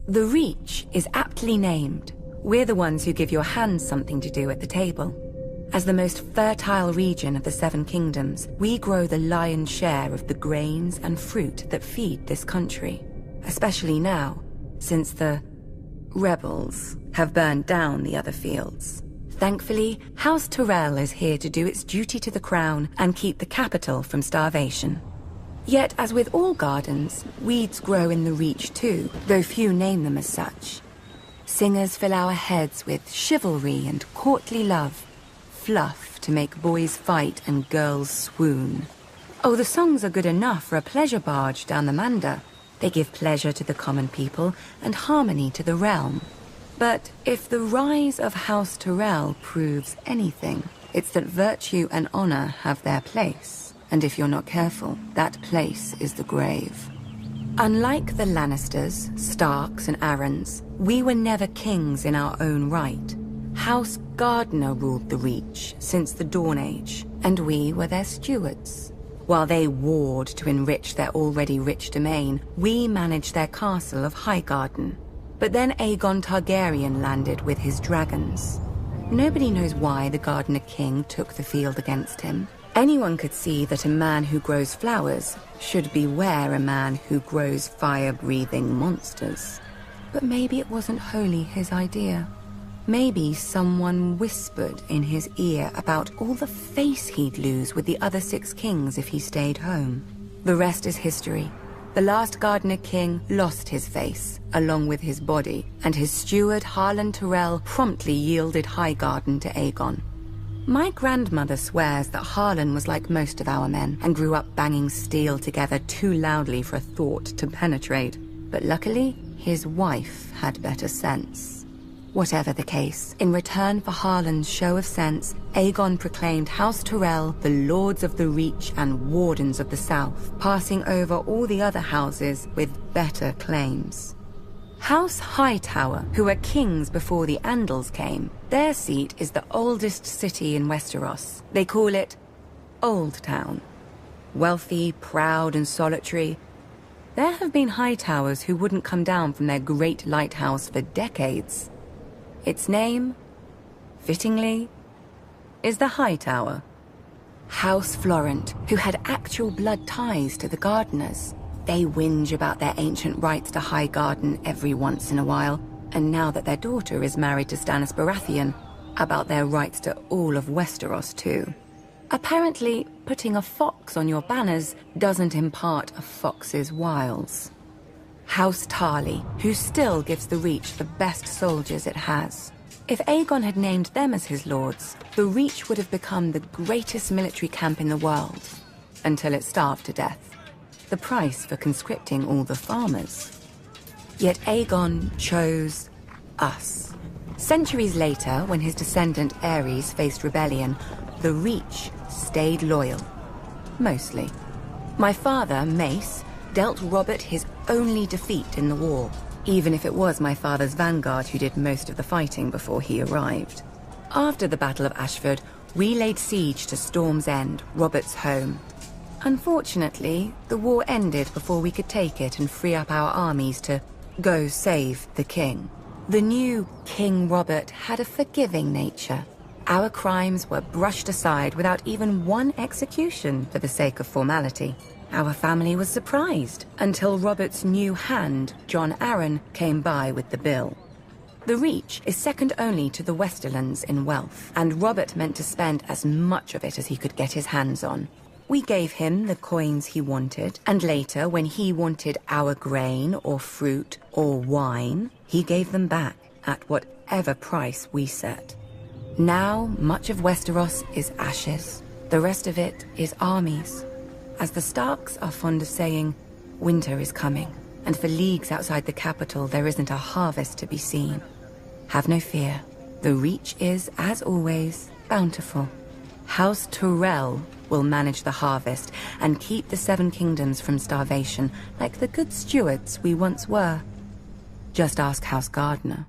The Reach is aptly named. We're the ones who give your hands something to do at the table. As the most fertile region of the Seven Kingdoms, we grow the lion's share of the grains and fruit that feed this country. Especially now, since the rebels have burned down the other fields. Thankfully, House Tyrell is here to do its duty to the crown and keep the capital from starvation. Yet, as with all gardens, weeds grow in the Reach too, though few name them as such. Singers fill our heads with chivalry and courtly love, fluff to make boys fight and girls swoon. Oh, the songs are good enough for a pleasure barge down the Manda. They give pleasure to the common people and harmony to the realm. But if the rise of House Tyrell proves anything, it's that virtue and honor have their place. And if you're not careful, that place is the grave. Unlike the Lannisters, Starks, and Arryns, we were never kings in our own right. House Gardner ruled the Reach since the Dawn Age, and we were their stewards. While they warred to enrich their already rich domain, we managed their castle of Highgarden. But then Aegon Targaryen landed with his dragons. Nobody knows why the Gardener King took the field against him. Anyone could see that a man who grows flowers should beware a man who grows fire-breathing monsters. But maybe it wasn't wholly his idea. Maybe someone whispered in his ear about all the face he'd lose with the other 6 kings if he stayed home. The rest is history. The last Gardener King lost his face, along with his body, and his steward Harlan Tyrell promptly yielded Highgarden to Aegon. My grandmother swears that Harlan was like most of our men, and grew up banging steel together too loudly for a thought to penetrate. But luckily, his wife had better sense. Whatever the case, in return for Harlan's show of sense, Aegon proclaimed House Tyrell the Lords of the Reach and Wardens of the South, passing over all the other houses with better claims. House Hightower, who were kings before the Andals came, their seat is the oldest city in Westeros. They call it Old Town. Wealthy, proud, and solitary, there have been Hightowers who wouldn't come down from their great lighthouse for decades. Its name, fittingly, is the Hightower. House Florent, who had actual blood ties to the Gardeners. They whinge about their ancient rights to Highgarden every once in a while, and now that their daughter is married to Stannis Baratheon, about their rights to all of Westeros too. Apparently, putting a fox on your banners doesn't impart a fox's wiles. House Tarly, who still gives the Reach the best soldiers it has. If Aegon had named them as his lords, the Reach would have become the greatest military camp in the world, until it starved to death. The price for conscripting all the farmers. Yet Aegon chose us. Centuries later, when his descendant Aerys faced rebellion, the Reach stayed loyal. Mostly. My father, Mace, dealt Robert his only defeat in the war, even if it was my father's vanguard who did most of the fighting before he arrived. After the Battle of Ashford, we laid siege to Storm's End, Robert's home. Unfortunately, the war ended before we could take it and free up our armies to go save the king. The new King Robert had a forgiving nature. Our crimes were brushed aside without even one execution for the sake of formality. Our family was surprised until Robert's new hand, John Arryn, came by with the bill. The Reach is second only to the Westerlands in wealth, and Robert meant to spend as much of it as he could get his hands on. We gave him the coins he wanted, and later, when he wanted our grain or fruit or wine, he gave them back at whatever price we set. Now, much of Westeros is ashes. The rest of it is armies. As the Starks are fond of saying, winter is coming, and for leagues outside the capital there isn't a harvest to be seen. Have no fear. The Reach is, as always, bountiful. House Tyrell will manage the harvest and keep the Seven Kingdoms from starvation like the good stewards we once were. Just ask House Gardner.